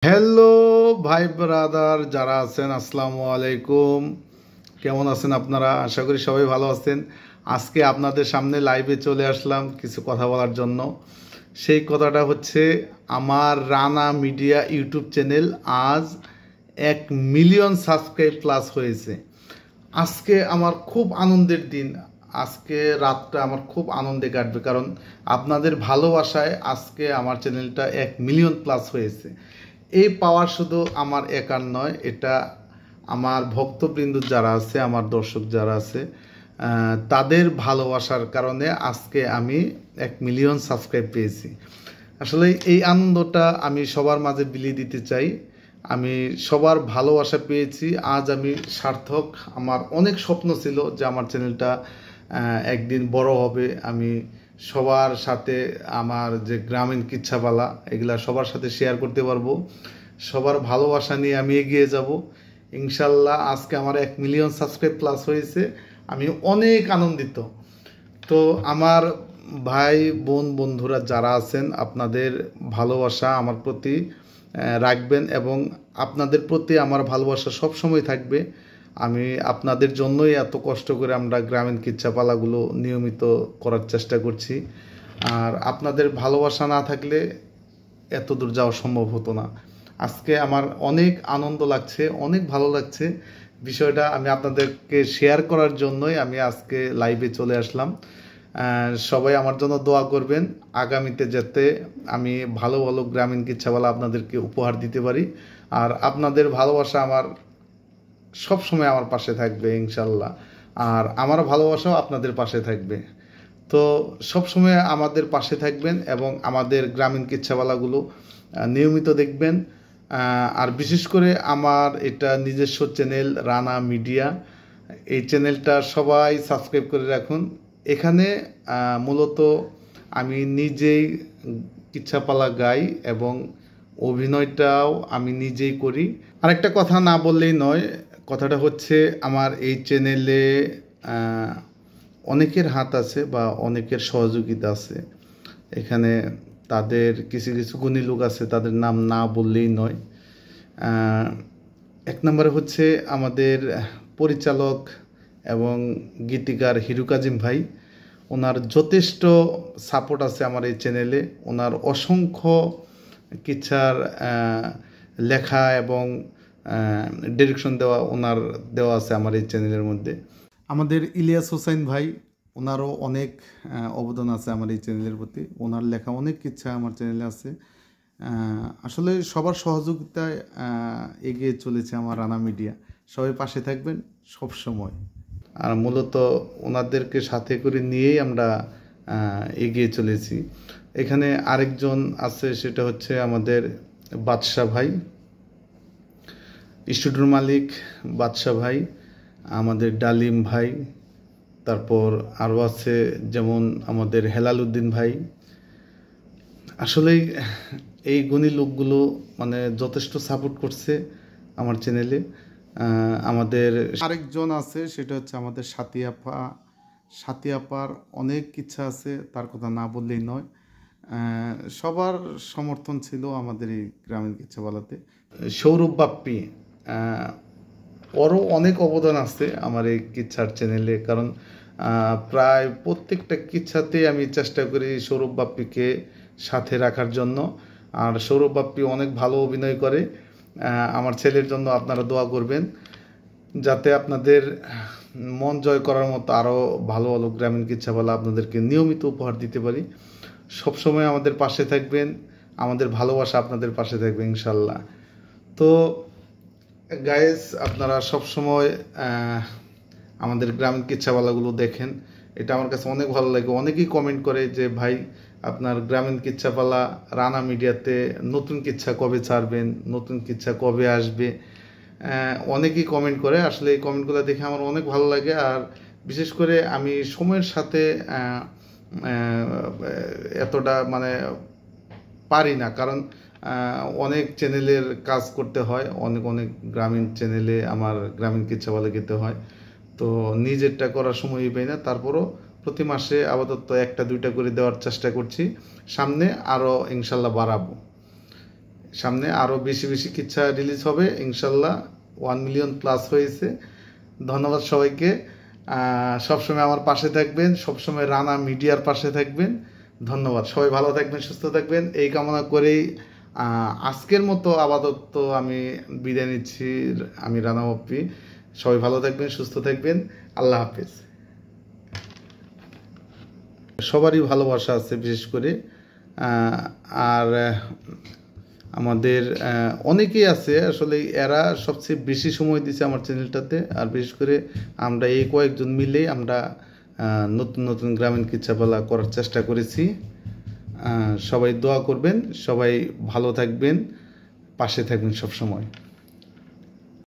Hello ভাই brother যারা আছেন, আসসালামু আলাইকুম। কেমন আছেন আপনারা? আশা করি সবাই ভালো আছেন। আজকে আপনাদের সামনে লাইভে চলে আসলাম কিছু কথা বলার জন্য। সেই কথাটা হচ্ছে, আমার রানা মিডিয়া ইউটিউব চ্যানেল আজ 1 মিলিয়ন সাবস্ক্রাইব প্লাস হয়েছে। আজকে আমার খুব আনন্দের দিন। আজকে রাতটা আমার খুব আনন্দে কাটবে, কারণ আপনাদের ভালোবাসায় আজকে আমার চ্যানেলটা 1 মিলিয়ন প্লাস হয়েছে। এই পাওয়ার শুধু আমার একার নয়, এটা আমার ভক্তবৃন্দ যারা আছে, আমার দর্শক যারা আছে, তাদের ভালোবাসার কারণে আজকে আমি 1 মিলিয়ন সাবস্ক্রাইব পেয়েছি। আসলে এই আনন্দটা আমি সবার মাঝে বিলিয়ে দিতে চাই। আমি সবার ভালোবাসা পেয়েছি, আজ আমি সার্থক। আমার অনেক স্বপ্ন ছিল যে আমার চ্যানেলটা একদিন বড় হবে, আমি সবার সাথে আমার যে গ্রামীণ কিচ্ছাপালা এগুলা সবার সাথে শেয়ার করতে পারবো। সবার ভালোবাসা নিয়ে আমি এগিয়ে যাব ইনশাল্লাহ। আজকে আমার 1 মিলিয়ন সাবস্ক্রাইব প্লাস হয়েছে, আমি অনেক আনন্দিত। তো আমার ভাই বোন বন্ধুরা যারা আছেন, আপনাদের ভালোবাসা আমার প্রতি রাখবেন, এবং আপনাদের প্রতি আমার ভালোবাসা সব সময় থাকবে। আমি আপনাদের জন্যই এত কষ্ট করে আমরা গ্রামীণ কিচ্ছাপালাগুলো নিয়মিত করার চেষ্টা করছি। আর আপনাদের ভালোবাসা না থাকলে এত দূর যাওয়া সম্ভব হতো না। আজকে আমার অনেক আনন্দ লাগছে, অনেক ভালো লাগছে। বিষয়টা আমি আপনাদেরকে শেয়ার করার জন্যই আমি আজকে লাইভে চলে আসলাম। সবাই আমার জন্য দোয়া করবেন, আগামীতে যাতে আমি ভালো ভালো গ্রামীণ কিচ্ছাপালা আপনাদেরকে উপহার দিতে পারি। আর আপনাদের ভালোবাসা আমার সব সময় আমার পাশে থাকবে ইনশাল্লাহ। আর আমার ভালোবাসাও আপনাদের পাশে থাকবে। তো সবসময় আমাদের পাশে থাকবেন এবং আমাদের গ্রামীণ কিচ্ছাপালাগুলো নিয়মিত দেখবেন। আর বিশেষ করে আমার এটা নিজস্ব চ্যানেল রানা মিডিয়া, এই চ্যানেলটা সবাই সাবস্ক্রাইব করে রাখুন। এখানে মূলত আমি নিজেই কিচ্ছাপালা গাই এবং অভিনয়টাও আমি নিজেই করি। আরেকটা কথা না বললেই নয়, কথাটা হচ্ছে আমার এই চ্যানেলে অনেকের হাত আছে বা অনেকের সহযোগিতা আছে। এখানে তাদের কিছু কিছু গুণী লোক আছে, তাদের নাম না বললেই নয়। এক নম্বরে হচ্ছে আমাদের পরিচালক এবং গীতিকার হিরু কাজিম ভাই। ওনার যথেষ্ট সাপোর্ট আছে আমার এই চ্যানেলে। ওনার অসংখ্য কিচ্ছার লেখা এবং ডিরেকশন ওনার দেওয়া আছে আমার এই চ্যানেলের মধ্যে। আমাদের ইলিয়াস হোসেন ভাই, ওনারও অনেক অবদান আছে আমার এই চ্যানেলের প্রতি। ওনার লেখা অনেক কিচ্ছা আমার চ্যানেলে আছে। আসলে সবার সহযোগিতায় এগিয়ে চলেছে আমার রানা মিডিয়া। সবাই পাশে থাকবেন সব সময়। আর মূলত ওনাদেরকে সাথে করে নিয়েই আমরা এগিয়ে চলেছি। এখানে আরেকজন আছে, সেটা হচ্ছে আমাদের বাদশা ভাই, স্টুডিওর মালিক বাদশা ভাই, আমাদের ডালিম ভাই, তারপর আরও আছে যেমন আমাদের হেলাল উদ্দিন ভাই। আসলেই এই গুণী লোকগুলো মানে যথেষ্ট সাপোর্ট করছে আমার চ্যানেলে। আমাদের আরেকজন আছে, সেটা হচ্ছে আমাদের সাথী আপা। সাথী আপার অনেক ইচ্ছা আছে, তার কথা না বললেই নয়। সবার সমর্থন ছিল আমাদের এই গ্রামীণ কিচ্ছাপালাতে। সৌরভ বাপ্পি, ওরও অনেক অবদান আছে আমার এই কিচ্ছার চ্যানেলে, কারণ প্রায় প্রত্যেকটা কিচ্ছাতে আমি চেষ্টা করি সৌরভ বাপ্পিকে সাথে রাখার জন্য। আর সৌরভ বাপ্পি অনেক ভালো অভিনয় করে। আমার ছেলের জন্য আপনারা দোয়া করবেন, যাতে আপনাদের মন জয় করার মতো আরও ভালো ভালো গ্রামীণ কিচ্ছাপালা আপনাদেরকে নিয়মিত উপহার দিতে পারি। সবসময় আমাদের পাশে থাকবেন, আমাদের ভালোবাসা আপনাদের পাশে থাকবে ইনশাল্লাহ। তো গাইস, আপনারা সবসময় আমাদের গ্রামীণ কিচ্ছাপালাগুলো দেখেন, এটা আমার কাছে অনেক ভালো লাগে। অনেকেই কমেন্ট করে যে ভাই, আপনার গ্রামীণ কিচ্ছাপালা রানা মিডিয়াতে নতুন কিচ্ছা কবে ছাড়বেন, নতুন কিচ্ছা কবে আসবে, অনেকেই কমেন্ট করে। আসলে এই কমেন্টগুলো দেখে আমার অনেক ভালো লাগে। আর বিশেষ করে আমি সময়ের সাথে এতটা মানে পারি না, কারণ অনেক চ্যানেলের কাজ করতে হয়, অনেক অনেক গ্রামীণ চ্যানেলে আমার গ্রামীণ কিচ্ছাপালা যেতে হয়। তো নিজেরটা করার সময়ই পাই না। তারপরও প্রতি মাসে আপাতত 1টা 2টা করে দেওয়ার চেষ্টা করছি, সামনে আরও ইনশাল্লাহ বাড়াবো। সামনে আরও বেশি বেশি কিচ্ছা রিলিজ হবে ইনশাল্লাহ। 1 মিলিয়ন প্লাস হয়েছে। ধন্যবাদ সবাইকে। সবসময় আমার পাশে থাকবেন, সবসময় রানা মিডিয়ার পাশে থাকবেন। ধন্যবাদ। সবাই ভালো থাকবেন, সুস্থ থাকবেন এই কামনা করেই আজকের মতো আপাতত আমি বিদায় নিচ্ছি। আমি রানা পপ্পি। সবাই ভালো থাকবেন, সুস্থ থাকবেন। আল্লাহ হাফেজ। সবারই ভালোবাসা আছে বিশেষ করে। আর আমাদের অনেকেই আছে আসলে, এরা সবচেয়ে বেশি সময় দিছে আমার চ্যানেলটাতে। আর বিশেষ করে আমরা এই কয়েকজন মিলে আমরা নতুন নতুন গ্রামীণ কিচ্ছাপালা করার চেষ্টা করেছি। সবাই দোয়া করবেন, সবাই ভালো থাকবেন, পাশে থাকবেন সব সময়।